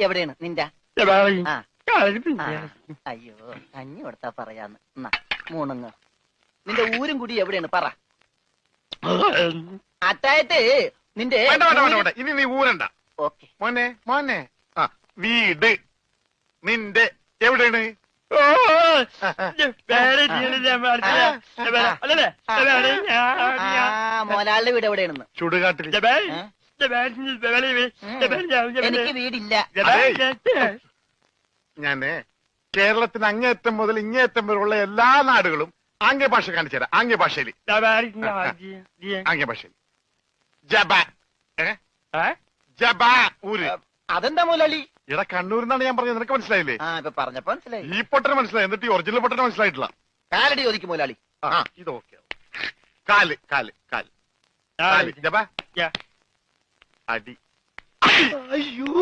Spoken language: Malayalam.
എവിടെയാണ് നിന്റെ? ആ അയ്യോ കഞ്ഞി കൊടുത്താ പറയാന്ന്. എന്നാ മൂണുങ്ങ്. നിന്റെ ഊരും കൂടി എവിടെയാണ് പറ. അത്തായത്ത് നിന്റെ ഇനി നീ ഊരണ്ട. ഓക്കെ മോനെ മോനെ ആ വീട് നിന്റെ എവിടെയാണ്? മോലാളിന്റെ വീട് എവിടെയാണെന്ന്. ചുടുകാട്ടിൽ. എനിക്ക് വീടില്ല. ഞാന് കേരളത്തിന് അങ്ങേയറ്റം മുതൽ ഇങ്ങേയറ്റം വരെയുള്ള എല്ലാ നാടുകളും ആംഗ്യ ഭാഷ കാണിച്ചു തരാം. ആംഗ്യ ഭാഷയിൽ ആംഗ്യ ഭാഷയിൽ ജബാ ജബാ ഊര്. അതെന്താ മോലാളി? ഇവിടെ കണ്ണൂരിന്നാണ് ഞാൻ പറഞ്ഞത്. നിനക്ക് മനസ്സിലായില്ലേ? ഇപ്പൊ പറഞ്ഞപ്പോ മനസ്സിലായി. ഈ പൊട്ടന് മനസ്സിലായി, എന്നിട്ട് ഈ ഒറിജിനൽ പൊട്ടന് മനസ്സിലായിട്ടില്ല. കാലടി ചോദിക്കും മോലാളി. ഇത് ഓക്കെ. കാല് കാല് കാല് കാല് ജബാ അടി. അയ്യോ